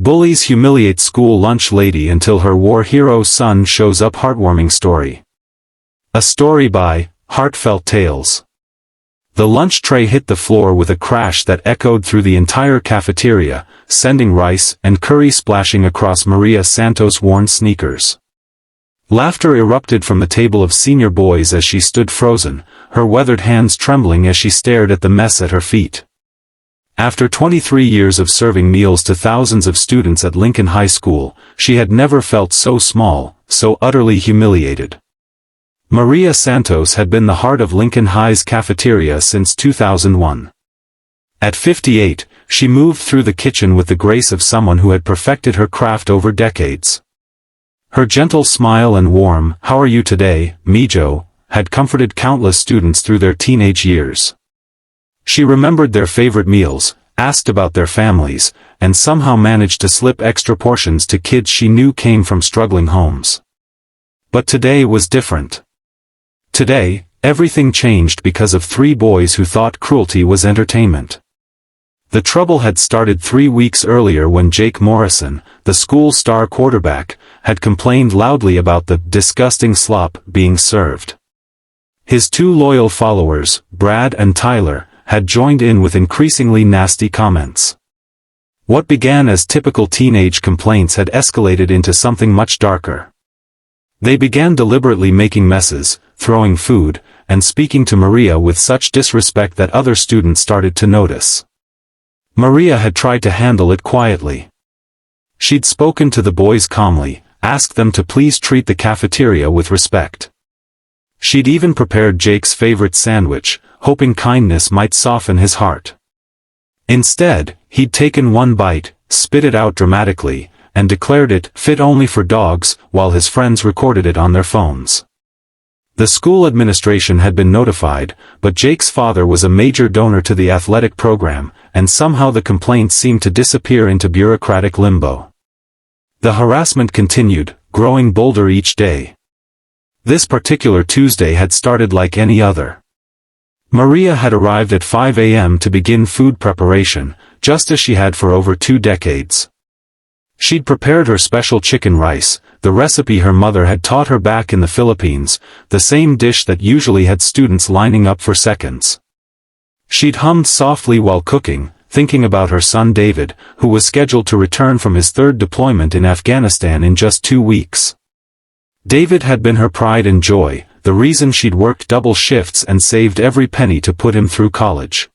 Bullies humiliate school lunch lady until her war hero son shows up. Heartwarming story. A story by Heartfelt Tales. The lunch tray hit the floor with a crash that echoed through the entire cafeteria, sending rice and curry splashing across Maria Santos' worn sneakers. Laughter erupted from the table of senior boys as she stood frozen, her weathered hands trembling as she stared at the mess at her feet. After 23 years of serving meals to thousands of students at Lincoln High School, she had never felt so small, so utterly humiliated. Maria Santos had been the heart of Lincoln High's cafeteria since 2001. At 58, she moved through the kitchen with the grace of someone who had perfected her craft over decades. Her gentle smile and warm, "How are you today, Mijo?" had comforted countless students through their teenage years. She remembered their favorite meals, asked about their families, and somehow managed to slip extra portions to kids she knew came from struggling homes. But today was different. Today, everything changed because of three boys who thought cruelty was entertainment. The trouble had started 3 weeks earlier when Jake Morrison, the school star quarterback, had complained loudly about the disgusting slop being served. His two loyal followers, Brad and Tyler, had joined in with increasingly nasty comments. What began as typical teenage complaints had escalated into something much darker. They began deliberately making messes, throwing food, and speaking to Maria with such disrespect that other students started to notice. Maria had tried to handle it quietly. She'd spoken to the boys calmly, asked them to please treat the cafeteria with respect. She'd even prepared Jake's favorite sandwich, hoping kindness might soften his heart. Instead, he'd taken one bite, spit it out dramatically, and declared it fit only for dogs, while his friends recorded it on their phones. The school administration had been notified, but Jake's father was a major donor to the athletic program, and somehow the complaints seemed to disappear into bureaucratic limbo. The harassment continued, growing bolder each day. This particular Tuesday had started like any other. Maria had arrived at 5 a.m. to begin food preparation, just as she had for over 2 decades. She'd prepared her special chicken rice, the recipe her mother had taught her back in the Philippines, the same dish that usually had students lining up for seconds. She'd hummed softly while cooking, thinking about her son David, who was scheduled to return from his 3rd deployment in Afghanistan in just 2 weeks. David had been her pride and joy, the reason she'd worked double shifts and saved every penny to put him through college.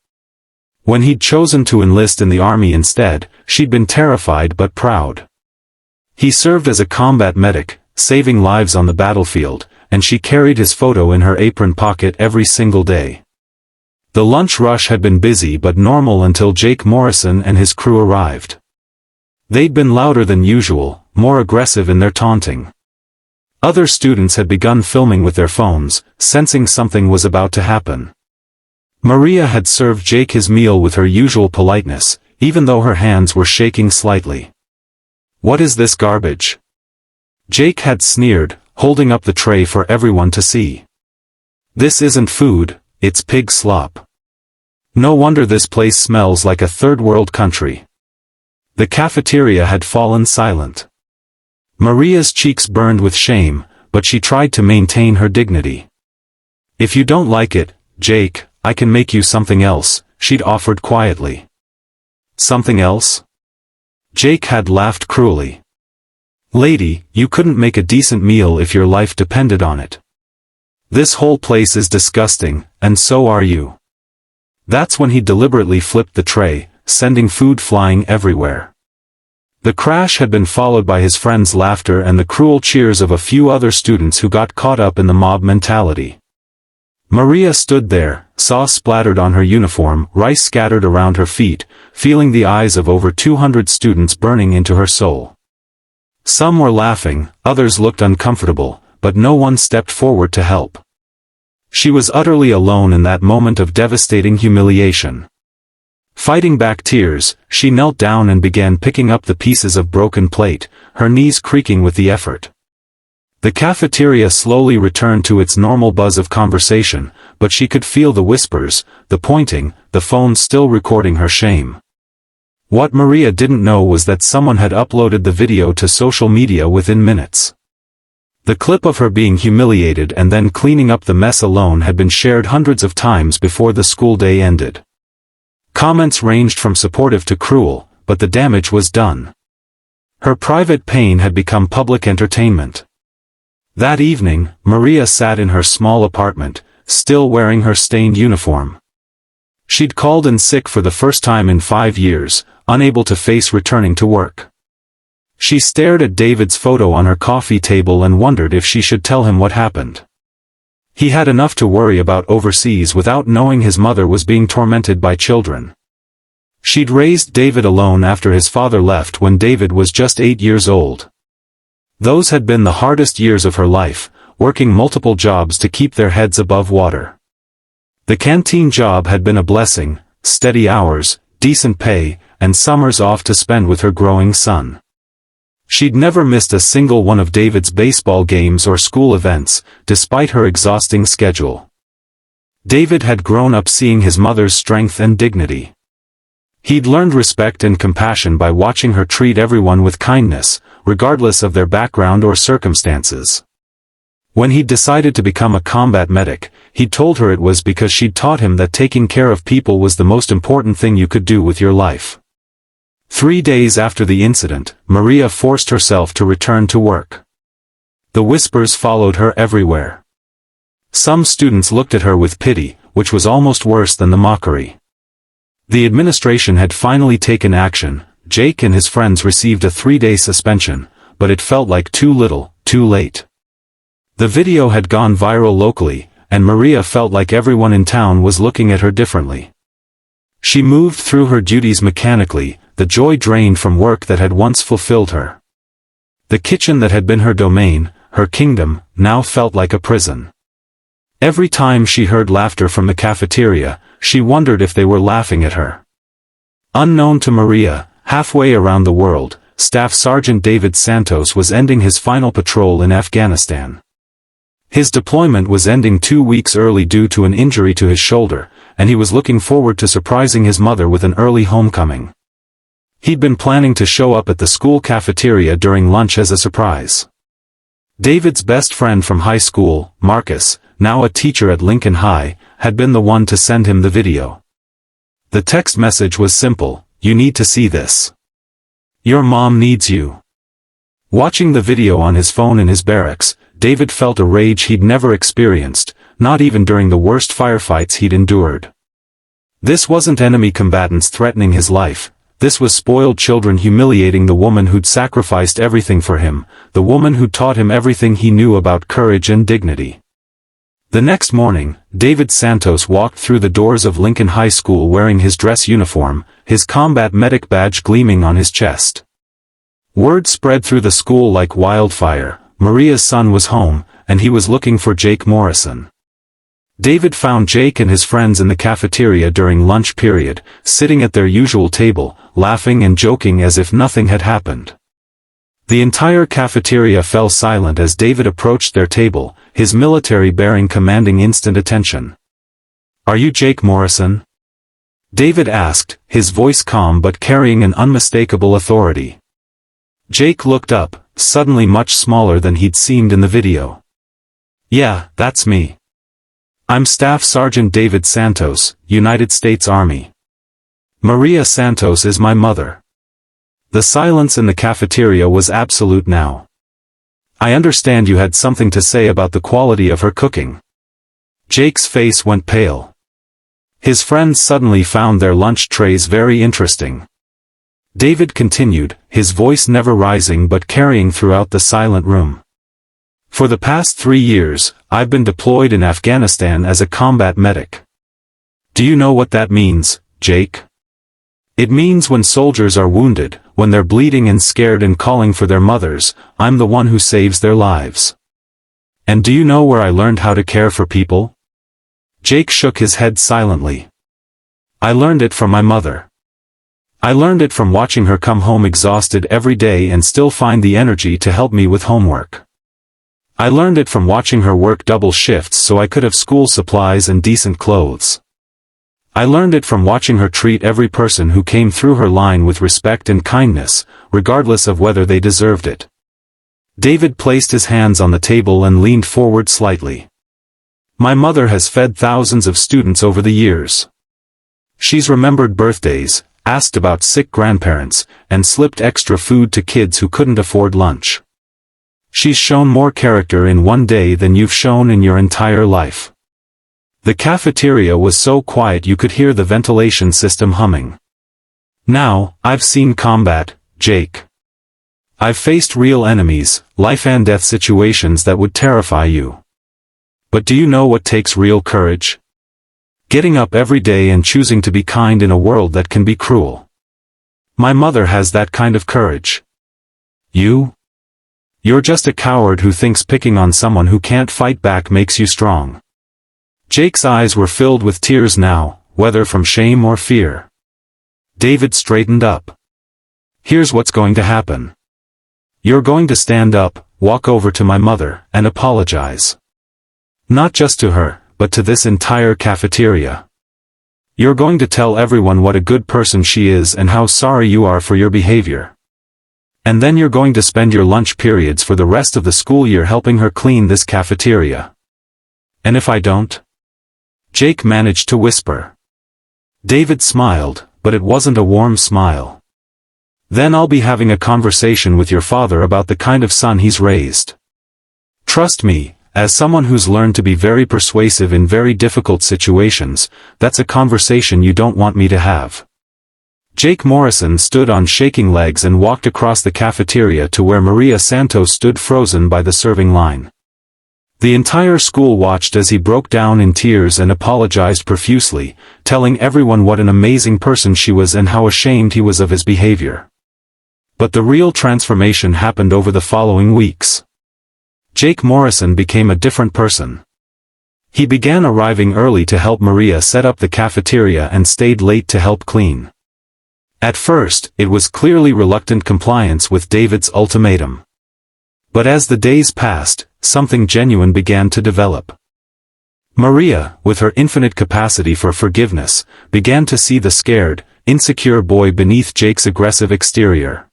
When he'd chosen to enlist in the army instead, she'd been terrified but proud. He served as a combat medic, saving lives on the battlefield, and she carried his photo in her apron pocket every single day. The lunch rush had been busy but normal until Jake Morrison and his crew arrived. They'd been louder than usual, more aggressive in their taunting. Other students had begun filming with their phones, sensing something was about to happen. Maria had served Jake his meal with her usual politeness, even though her hands were shaking slightly. "What is this garbage?" Jake had sneered, holding up the tray for everyone to see. "This isn't food, it's pig slop. No wonder this place smells like a third-world country." The cafeteria had fallen silent. Maria's cheeks burned with shame, but she tried to maintain her dignity. "If you don't like it, Jake, I can make you something else," she'd offered quietly. "Something else?" Jake had laughed cruelly. "Lady, you couldn't make a decent meal if your life depended on it. This whole place is disgusting, and so are you." That's when he deliberately flipped the tray, sending food flying everywhere. The crash had been followed by his friends' laughter and the cruel cheers of a few other students who got caught up in the mob mentality. Maria stood there, sauce splattered on her uniform, rice scattered around her feet, feeling the eyes of over 200 students burning into her soul. Some were laughing, others looked uncomfortable, but no one stepped forward to help. She was utterly alone in that moment of devastating humiliation. Fighting back tears, she knelt down and began picking up the pieces of broken plate, her knees creaking with the effort. The cafeteria slowly returned to its normal buzz of conversation, but she could feel the whispers, the pointing, the phone still recording her shame. What Maria didn't know was that someone had uploaded the video to social media within minutes. The clip of her being humiliated and then cleaning up the mess alone had been shared hundreds of times before the school day ended. Comments ranged from supportive to cruel, but the damage was done. Her private pain had become public entertainment. That evening, Maria sat in her small apartment, still wearing her stained uniform. She'd called in sick for the first time in 5 years, unable to face returning to work. She stared at David's photo on her coffee table and wondered if she should tell him what happened. He had enough to worry about overseas without knowing his mother was being tormented by children. She'd raised David alone after his father left when David was just 8 years old. Those had been the hardest years of her life, working multiple jobs to keep their heads above water. The canteen job had been a blessing, steady hours, decent pay, and summers off to spend with her growing son. She'd never missed a single one of David's baseball games or school events, despite her exhausting schedule. David had grown up seeing his mother's strength and dignity. He'd learned respect and compassion by watching her treat everyone with kindness, regardless of their background or circumstances. When he'd decided to become a combat medic, he'd told her it was because she'd taught him that taking care of people was the most important thing you could do with your life. 3 days after the incident, Maria forced herself to return to work. The whispers followed her everywhere. Some students looked at her with pity, which was almost worse than the mockery. The administration had finally taken action. Jake and his friends received a 3-day suspension, but it felt like too little, too late. The video had gone viral locally, and Maria felt like everyone in town was looking at her differently. She moved through her duties mechanically, the joy drained from work that had once fulfilled her. The kitchen that had been her domain, her kingdom, now felt like a prison. Every time she heard laughter from the cafeteria, she wondered if they were laughing at her. Unknown to Maria, halfway around the world, Staff Sergeant David Santos was ending his final patrol in Afghanistan. His deployment was ending 2 weeks early due to an injury to his shoulder, and he was looking forward to surprising his mother with an early homecoming. He'd been planning to show up at the school cafeteria during lunch as a surprise. David's best friend from high school, Marcus, now a teacher at Lincoln High, had been the one to send him the video. The text message was simple: "You need to see this. Your mom needs you." Watching the video on his phone in his barracks, David felt a rage he'd never experienced, not even during the worst firefights he'd endured. This wasn't enemy combatants threatening his life. This was spoiled children humiliating the woman who'd sacrificed everything for him, the woman who'd taught him everything he knew about courage and dignity. The next morning, David Santos walked through the doors of Lincoln High School wearing his dress uniform, his combat medic badge gleaming on his chest. Word spread through the school like wildfire: Maria's son was home, and he was looking for Jake Morrison. David found Jake and his friends in the cafeteria during lunch period, sitting at their usual table, laughing and joking as if nothing had happened. The entire cafeteria fell silent as David approached their table, his military bearing commanding instant attention. "Are you Jake Morrison?" David asked, his voice calm but carrying an unmistakable authority. Jake looked up, suddenly much smaller than he'd seemed in the video. "Yeah, that's me. I'm Staff Sergeant David Santos, United States Army. Maria Santos is my mother." The silence in the cafeteria was absolute now. "I understand you had something to say about the quality of her cooking." Jake's face went pale. His friends suddenly found their lunch trays very interesting. David continued, his voice never rising but carrying throughout the silent room. "For the past 3 years, I've been deployed in Afghanistan as a combat medic. Do you know what that means, Jake? It means when soldiers are wounded, when they're bleeding and scared and calling for their mothers, I'm the one who saves their lives. And do you know where I learned how to care for people?" Jake shook his head silently. "I learned it from my mother. I learned it from watching her come home exhausted every day and still find the energy to help me with homework. I learned it from watching her work double shifts so I could have school supplies and decent clothes. I learned it from watching her treat every person who came through her line with respect and kindness, regardless of whether they deserved it. David placed his hands on the table and leaned forward slightly. My mother has fed thousands of students over the years. She's remembered birthdays, asked about sick grandparents, and slipped extra food to kids who couldn't afford lunch. She's shown more character in one day than you've shown in your entire life. The cafeteria was so quiet you could hear the ventilation system humming. Now, I've seen combat, Jake. I've faced real enemies, life and death situations that would terrify you. But do you know what takes real courage? Getting up every day and choosing to be kind in a world that can be cruel. My mother has that kind of courage. You? You're just a coward who thinks picking on someone who can't fight back makes you strong. Jake's eyes were filled with tears now, whether from shame or fear. David straightened up. Here's what's going to happen. You're going to stand up, walk over to my mother, and apologize. Not just to her, but to this entire cafeteria. You're going to tell everyone what a good person she is and how sorry you are for your behavior. And then you're going to spend your lunch periods for the rest of the school year helping her clean this cafeteria. And if I don't? Jake managed to whisper. David smiled, but it wasn't a warm smile. Then I'll be having a conversation with your father about the kind of son he's raised. Trust me, as someone who's learned to be very persuasive in very difficult situations, that's a conversation you don't want me to have. Jake Morrison stood on shaking legs and walked across the cafeteria to where Maria Santos stood frozen by the serving line. The entire school watched as he broke down in tears and apologized profusely, telling everyone what an amazing person she was and how ashamed he was of his behavior. But the real transformation happened over the following weeks. Jake Morrison became a different person. He began arriving early to help Maria set up the cafeteria and stayed late to help clean. At first, it was clearly reluctant compliance with David's ultimatum. But as the days passed, something genuine began to develop. Maria, with her infinite capacity for forgiveness, began to see the scared, insecure boy beneath Jake's aggressive exterior.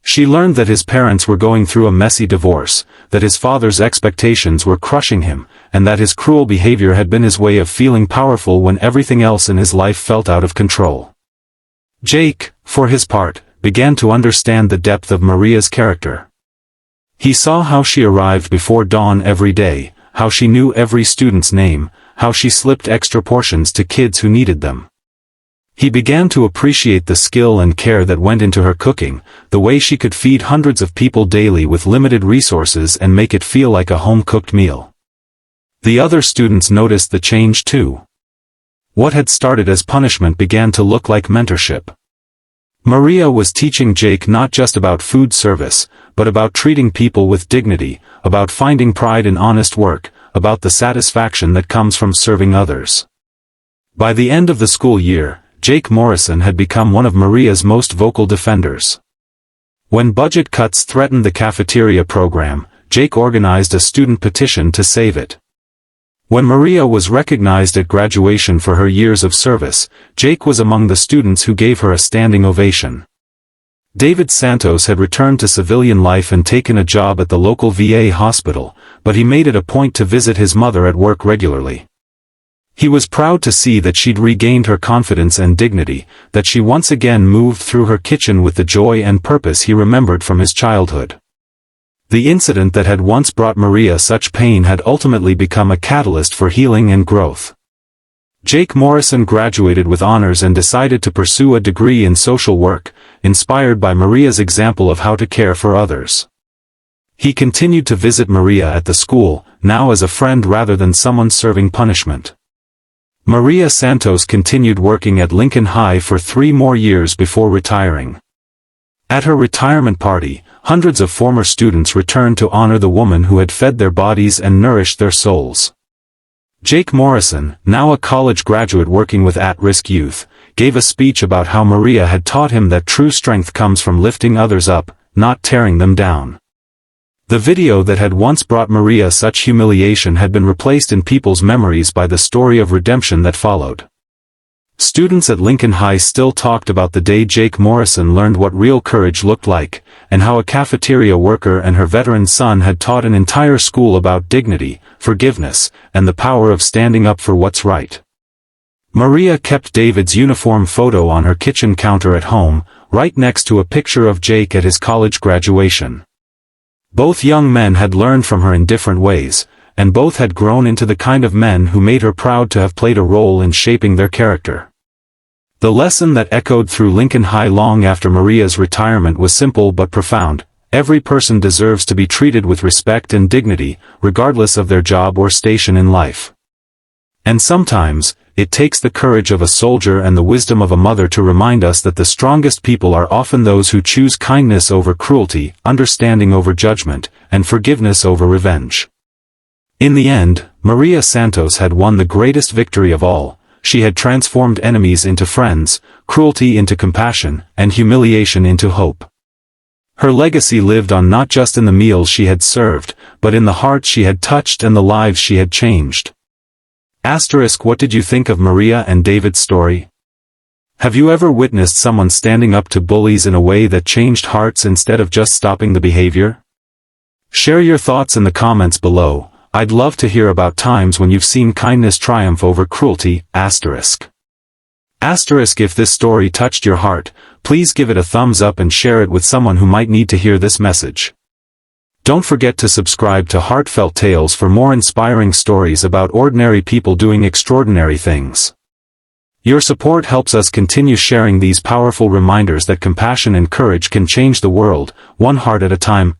She learned that his parents were going through a messy divorce, that his father's expectations were crushing him, and that his cruel behavior had been his way of feeling powerful when everything else in his life felt out of control. Jake, for his part, began to understand the depth of Maria's character. He saw how she arrived before dawn every day, how she knew every student's name, how she slipped extra portions to kids who needed them. He began to appreciate the skill and care that went into her cooking, the way she could feed hundreds of people daily with limited resources and make it feel like a home-cooked meal. The other students noticed the change too. What had started as punishment began to look like mentorship. Maria was teaching Jake not just about food service, but about treating people with dignity, about finding pride in honest work, about the satisfaction that comes from serving others. By the end of the school year, Jake Morrison had become one of Maria's most vocal defenders. When budget cuts threatened the cafeteria program, Jake organized a student petition to save it. When Maria was recognized at graduation for her years of service, Jake was among the students who gave her a standing ovation. David Santos had returned to civilian life and taken a job at the local VA hospital, but he made it a point to visit his mother at work regularly. He was proud to see that she'd regained her confidence and dignity, that she once again moved through her kitchen with the joy and purpose he remembered from his childhood. The incident that had once brought Maria such pain had ultimately become a catalyst for healing and growth. Jake Morrison graduated with honors and decided to pursue a degree in social work, inspired by Maria's example of how to care for others. He continued to visit Maria at the school, now as a friend rather than someone serving punishment. Maria Santos continued working at Lincoln High for 3 more years before retiring. At her retirement party, hundreds of former students returned to honor the woman who had fed their bodies and nourished their souls. Jake Morrison, now a college graduate working with at-risk youth, gave a speech about how Maria had taught him that true strength comes from lifting others up, not tearing them down. The video that had once brought Maria such humiliation had been replaced in people's memories by the story of redemption that followed. Students at Lincoln High still talked about the day Jake Morrison learned what real courage looked like, and how a cafeteria worker and her veteran son had taught an entire school about dignity, forgiveness, and the power of standing up for what's right. Maria kept David's uniform photo on her kitchen counter at home, right next to a picture of Jake at his college graduation. Both young men had learned from her in different ways, and both had grown into the kind of men who made her proud to have played a role in shaping their character. The lesson that echoed through Lincoln High long after Maria's retirement was simple but profound: every person deserves to be treated with respect and dignity, regardless of their job or station in life. And sometimes, it takes the courage of a soldier and the wisdom of a mother to remind us that the strongest people are often those who choose kindness over cruelty, understanding over judgment, and forgiveness over revenge. In the end, Maria Santos had won the greatest victory of all. She had transformed enemies into friends, cruelty into compassion, and humiliation into hope. Her legacy lived on not just in the meals she had served, but in the hearts she had touched and the lives she had changed. What did you think of Maria and David's story? Have you ever witnessed someone standing up to bullies in a way that changed hearts instead of just stopping the behavior? Share your thoughts in the comments below. I'd love to hear about times when you've seen kindness triumph over cruelty. If this story touched your heart, please give it a thumbs up and share it with someone who might need to hear this message. Don't forget to subscribe to Heartfelt Tales for more inspiring stories about ordinary people doing extraordinary things. Your support helps us continue sharing these powerful reminders that compassion and courage can change the world, one heart at a time.